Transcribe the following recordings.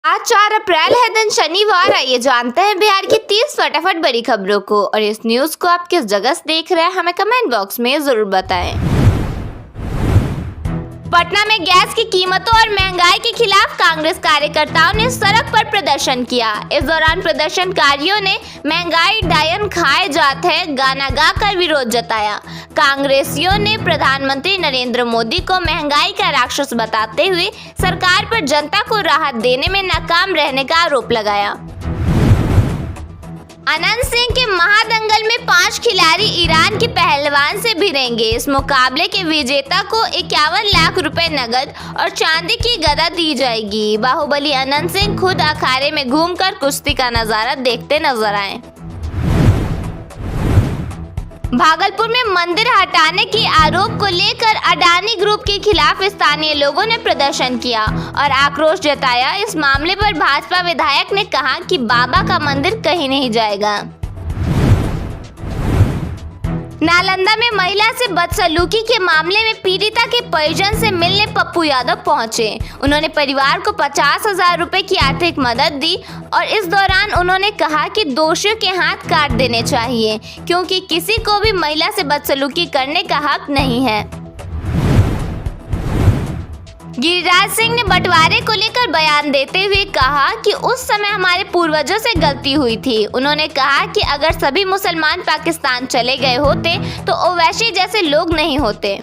आज 4 अप्रैल है, दिन शनिवार। आइए जानते हैं बिहार की 30 फटाफट बड़ी खबरों को। और इस न्यूज को आप किस जगह से देख रहे हैं, हमें कमेंट बॉक्स में जरूर बताएं। पटना में गैस की कीमतों और महंगाई के खिलाफ कांग्रेस कार्यकर्ताओं ने सड़क पर प्रदर्शन किया। इस दौरान प्रदर्शनकारियों ने महंगाई डायन खाए जाते हैं गाना गाकर विरोध जताया। कांग्रेसियों ने प्रधानमंत्री नरेंद्र मोदी को महंगाई का राक्षस बताते हुए सरकार पर जनता को राहत देने में नाकाम रहने का आरोप लगाया। अनंत सिंह के महादंगल में 5 खिलाड़ी ईरान के पहलवान से भिड़ेंगे। इस मुकाबले के विजेता को 51 लाख रुपए नगद और चांदी की गदा दी जाएगी। बाहुबली अनंत सिंह खुद अखाड़े में घूमकर कुश्ती का नजारा देखते नजर आए। भागलपुर में मंदिर हटाने के आरोप को लेकर अडानी ग्रुप के खिलाफ स्थानीय लोगों ने प्रदर्शन किया और आक्रोश जताया। इस मामले पर भाजपा विधायक ने कहा कि बाबा का मंदिर कहीं नहीं जाएगा। नालंदा में महिला से बदसलूकी के मामले में पीड़िता के परिजन से मिलने पप्पू यादव पहुंचे। उन्होंने परिवार को 50,000 रुपए की आर्थिक मदद दी और इस दौरान उन्होंने कहा कि दोषियों के हाथ काट देने चाहिए, क्योंकि किसी को भी महिला से बदसलूकी करने का हक नहीं है। गिरिराज सिंह ने बंटवारे को लेकर बयान देते हुए कहा कि उस समय हमारे पूर्वजों से गलती हुई थी। उन्होंने कहा कि अगर सभी मुसलमान पाकिस्तान चले गए होते तो ओवैसी जैसे लोग नहीं होते।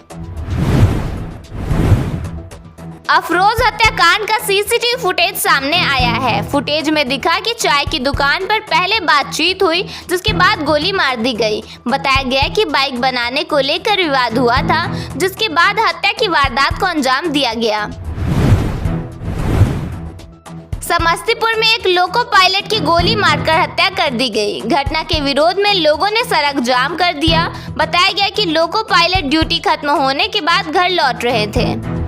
अफरोज हत्याकांड का सीसीटीवी फुटेज सामने आया है। फुटेज में दिखा कि चाय की दुकान पर पहले बातचीत हुई, जिसके बाद गोली मार दी गई। बताया गया कि बाइक बनाने को लेकर विवाद हुआ था, जिसके बाद हत्या की वारदात को अंजाम दिया गया। समस्तीपुर में एक लोको पायलट की गोली मारकर हत्या कर दी गई। घटना के विरोध में लोगों ने सड़क जाम कर दिया। बताया गया कि लोको पायलट ड्यूटी खत्म होने के बाद घर लौट रहे थे।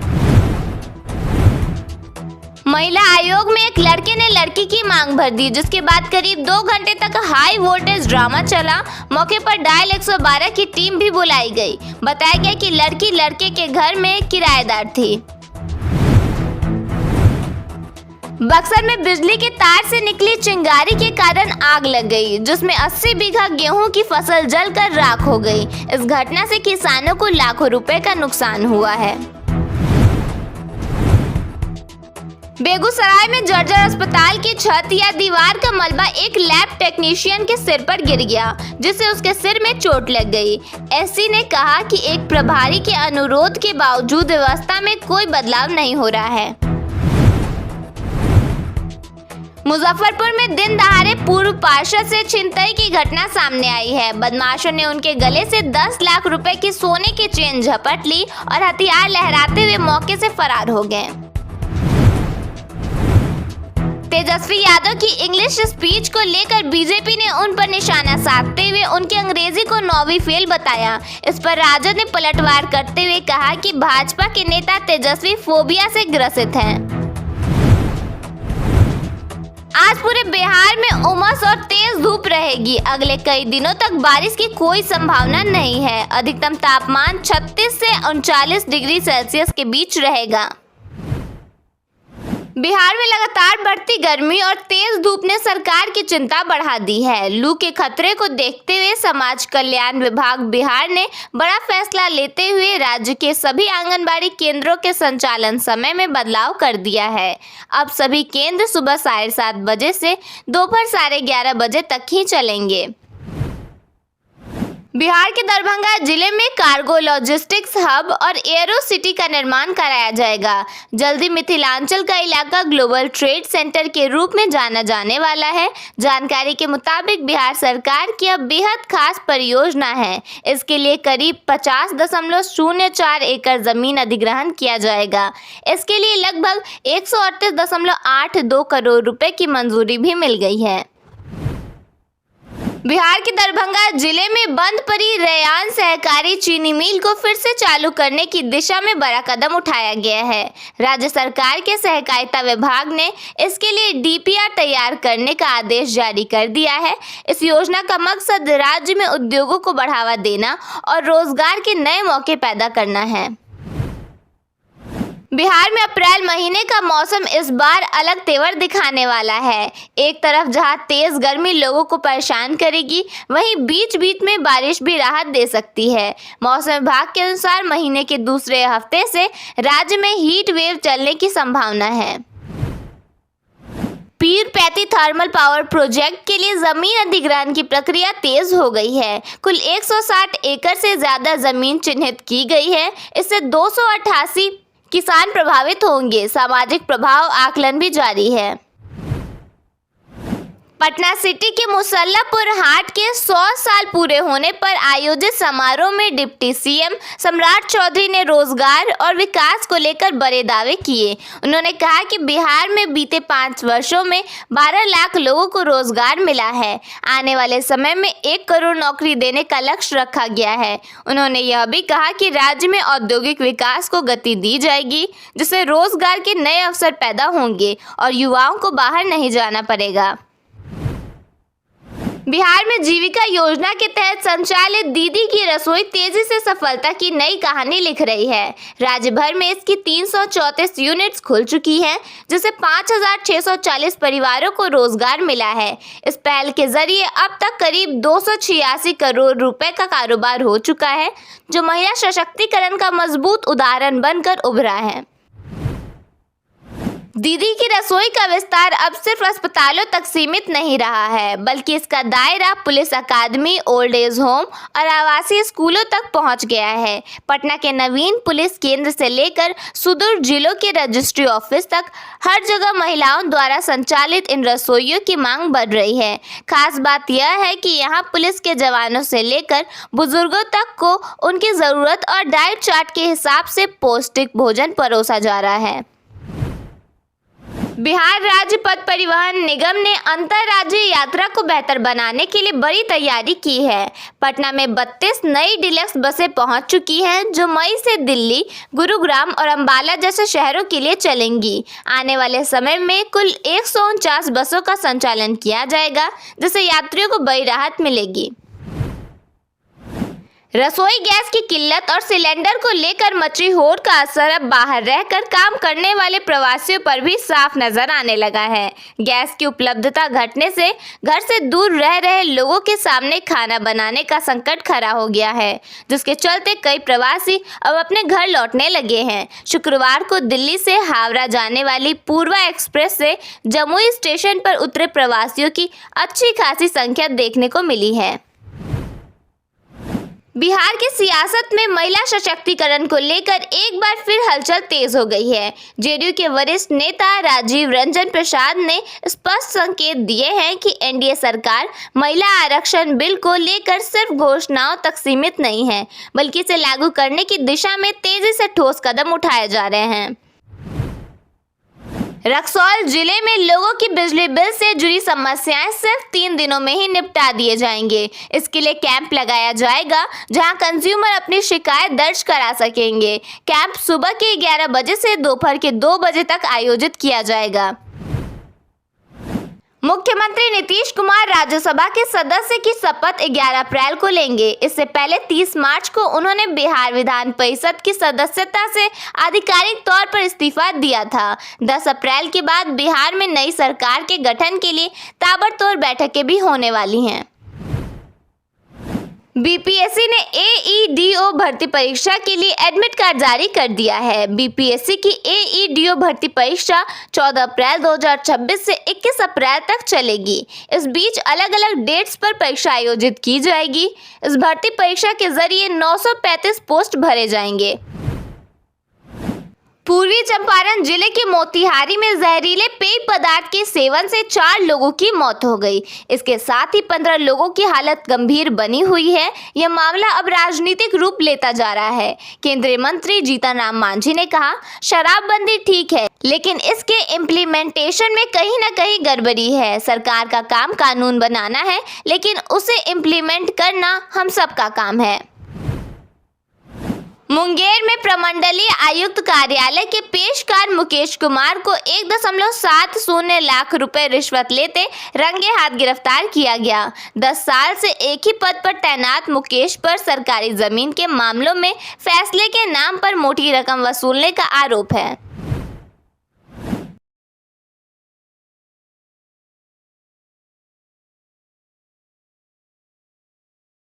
महिला आयोग में एक लड़के ने लड़की की मांग भर दी, जिसके बाद करीब 2 घंटे तक हाई वोल्टेज ड्रामा चला। मौके पर डायल 112 की टीम भी बुलाई गई। बताया गया कि लड़की लड़के के घर में किराएदार थी। बक्सर में बिजली के तार से निकली चिंगारी के कारण आग लग गई, जिसमें 80 बीघा गेहूं की फसल जलकर राख हो गई। इस घटना से किसानों को लाखों रुपए का नुकसान हुआ है। बेगूसराय में जर्जर अस्पताल की छत या दीवार का मलबा एक लैब टेक्नीशियन के सिर पर गिर गया, जिससे उसके सिर में चोट लग गई। एससी ने कहा कि एक प्रभारी के अनुरोध के बावजूद व्यवस्था में कोई बदलाव नहीं हो रहा है। मुजफ्फरपुर में दिन दहाड़े पूर्व पार्षद से छिनतई की घटना सामने आई है। बदमाशों ने उनके गले से 10 लाख रुपए की सोने की चेन झपट ली और हथियार लहराते हुए मौके से फरार हो गए। तेजस्वी यादव की इंग्लिश स्पीच को लेकर बीजेपी ने उन पर निशाना साधते हुए उनकी अंग्रेजी को 9वीं फेल बताया। इस पर राजद ने पलटवार करते हुए कहा कि भाजपा के नेता तेजस्वी फोबिया से ग्रसित हैं। आज पूरे बिहार में उमस और तेज धूप रहेगी। अगले कई दिनों तक बारिश की कोई संभावना नहीं है। अधिकतम तापमान 36 से 39 डिग्री सेल्सियस के बीच रहेगा। बिहार में लगातार बढ़ती गर्मी और तेज धूप ने सरकार की चिंता बढ़ा दी है। लू के खतरे को देखते हुए समाज कल्याण विभाग बिहार ने बड़ा फैसला लेते हुए राज्य के सभी आंगनबाड़ी केंद्रों के संचालन समय में बदलाव कर दिया है। अब सभी केंद्र सुबह 7:30 बजे से दोपहर 11:30 बजे तक ही चलेंगे। बिहार के दरभंगा जिले में कार्गो लॉजिस्टिक्स हब और एयरो सिटी का निर्माण कराया जाएगा। जल्दी मिथिलांचल का इलाका ग्लोबल ट्रेड सेंटर के रूप में जाना जाने वाला है। जानकारी के मुताबिक बिहार सरकार की अब बेहद खास परियोजना है। इसके लिए करीब 50.04 एकड़ जमीन अधिग्रहण किया जाएगा। इसके लिए लगभग 138.82 करोड़ रुपए की मंजूरी भी मिल गई है। बिहार के दरभंगा जिले में बंद पड़ी रेयान सहकारी चीनी मिल को फिर से चालू करने की दिशा में बड़ा कदम उठाया गया है। राज्य सरकार के सहकारिता विभाग ने इसके लिए डीपीआर तैयार करने का आदेश जारी कर दिया है। इस योजना का मकसद राज्य में उद्योगों को बढ़ावा देना और रोजगार के नए मौके पैदा करना है। बिहार में अप्रैल महीने का मौसम इस बार अलग तेवर दिखाने वाला है। एक तरफ जहां तेज गर्मी लोगों को परेशान करेगी, वहीं बीच बीच में बारिश भी राहत दे सकती है। मौसम विभाग के अनुसार महीने के दूसरे हफ्ते से राज्य में हीट वेव चलने की संभावना है। पीर पैंती थर्मल पावर प्रोजेक्ट के लिए जमीन अधिग्रहण की प्रक्रिया तेज हो गई है। कुल 160 एकड़ से ज्यादा जमीन चिन्हित की गई है। इससे 288 किसान प्रभावित होंगे। सामाजिक प्रभाव आकलन भी जारी है। पटना सिटी के मुसल्लापुर हाट के 100 साल पूरे होने पर आयोजित समारोह में डिप्टी सीएम सम्राट चौधरी ने रोजगार और विकास को लेकर बड़े दावे किए। उन्होंने कहा कि बिहार में बीते 5 वर्षों में 12 लाख लोगों को रोजगार मिला है। आने वाले समय में 1 करोड़ नौकरी देने का लक्ष्य रखा गया है। उन्होंने यह भी कहा कि राज्य में औद्योगिक विकास को गति दी जाएगी, जिससे रोजगार के नए अवसर पैदा होंगे और युवाओं को बाहर नहीं जाना पड़ेगा। बिहार में जीविका योजना के तहत संचालित दीदी की रसोई तेजी से सफलता की नई कहानी लिख रही है। राज्य भर में इसकी 334 यूनिट्स खुल चुकी हैं, जिससे 5,640 परिवारों को रोजगार मिला है। इस पहल के जरिए अब तक करीब 286 करोड़ रुपए का कारोबार हो चुका है, जो महिला सशक्तिकरण का मजबूत उदाहरण बनकर उभरा है। दीदी की रसोई का विस्तार अब सिर्फ अस्पतालों तक सीमित नहीं रहा है, बल्कि इसका दायरा पुलिस अकादमी, ओल्ड एज होम और आवासीय स्कूलों तक पहुंच गया है। पटना के नवीन पुलिस केंद्र से लेकर सुदूर जिलों के रजिस्ट्री ऑफिस तक हर जगह महिलाओं द्वारा संचालित इन रसोइयों की मांग बढ़ रही है। खास बात यह है कि यहाँ पुलिस के जवानों से लेकर बुजुर्गों तक को उनकी ज़रूरत और डाइट चार्ट के हिसाब से पौष्टिक भोजन परोसा जा रहा है। बिहार राज्य पथ परिवहन निगम ने अंतर्राज्यीय यात्रा को बेहतर बनाने के लिए बड़ी तैयारी की है। पटना में 32 नई डिलक्स बसें पहुंच चुकी हैं, जो मई से दिल्ली, गुरुग्राम और अंबाला जैसे शहरों के लिए चलेंगी। आने वाले समय में कुल 149 बसों का संचालन किया जाएगा, जिससे यात्रियों को बड़ी राहत मिलेगी। रसोई गैस की किल्लत और सिलेंडर को लेकर मची होड़ का असर अब बाहर रहकर काम करने वाले प्रवासियों पर भी साफ नजर आने लगा है। गैस की उपलब्धता घटने से घर से दूर रह रहे लोगों के सामने खाना बनाने का संकट खड़ा हो गया है, जिसके चलते कई प्रवासी अब अपने घर लौटने लगे हैं। शुक्रवार को दिल्ली से हावड़ा जाने वाली पूर्वा एक्सप्रेस से जमुई स्टेशन पर उतरे प्रवासियों की अच्छी खासी संख्या देखने को मिली है। बिहार की सियासत में महिला सशक्तिकरण को लेकर एक बार फिर हलचल तेज हो गई है। जेडीयू के वरिष्ठ नेता राजीव रंजन प्रसाद ने स्पष्ट संकेत दिए हैं कि एनडीए सरकार महिला आरक्षण बिल को लेकर सिर्फ घोषणाओं तक सीमित नहीं है, बल्कि इसे लागू करने की दिशा में तेजी से ठोस कदम उठाए जा रहे हैं। रक्सौल जिले में लोगों की बिजली बिल से जुड़ी समस्याएं सिर्फ 3 दिनों में ही निपटा दिए जाएंगे। इसके लिए कैंप लगाया जाएगा, जहां कंज्यूमर अपनी शिकायत दर्ज करा सकेंगे। कैंप सुबह के 11 बजे से दोपहर के 2 बजे तक आयोजित किया जाएगा। मुख्यमंत्री नीतीश कुमार राज्यसभा के सदस्य की शपथ 11 अप्रैल को लेंगे। इससे पहले 30 मार्च को उन्होंने बिहार विधान परिषद की सदस्यता से आधिकारिक तौर पर इस्तीफा दिया था। 10 अप्रैल के बाद बिहार में नई सरकार के गठन के लिए ताबड़तोड़ बैठकें भी होने वाली हैं। बीपीएससी ने एईडीओ भर्ती परीक्षा के लिए एडमिट कार्ड जारी कर दिया है। बीपीएससी की एईडीओ भर्ती परीक्षा 14 अप्रैल 2026 से 21 अप्रैल तक चलेगी। इस बीच अलग अलग डेट्स पर परीक्षा आयोजित की जाएगी। इस भर्ती परीक्षा के जरिए 935 पोस्ट भरे जाएंगे। पूर्वी चंपारण जिले के मोतिहारी में जहरीले पेय पदार्थ के सेवन से 4 लोगों की मौत हो गई। इसके साथ ही 15 लोगों की हालत गंभीर बनी हुई है। यह मामला अब राजनीतिक रूप लेता जा रहा है। केंद्रीय मंत्री जीतन राम मांझी ने कहा, शराबबंदी ठीक है, लेकिन इसके इम्प्लीमेंटेशन में कहीं ना कहीं गड़बड़ी है। सरकार का काम कानून बनाना है, लेकिन उसे इम्प्लीमेंट करना हम सबका काम है। मुंगेर में प्रमंडलीय आयुक्त कार्यालय के पेशकार मुकेश कुमार को 1.70 लाख रुपए रिश्वत लेते रंगे हाथ गिरफ्तार किया गया। 10 साल से एक ही पद पर तैनात मुकेश पर सरकारी जमीन के मामलों में फैसले के नाम पर मोटी रकम वसूलने का आरोप है।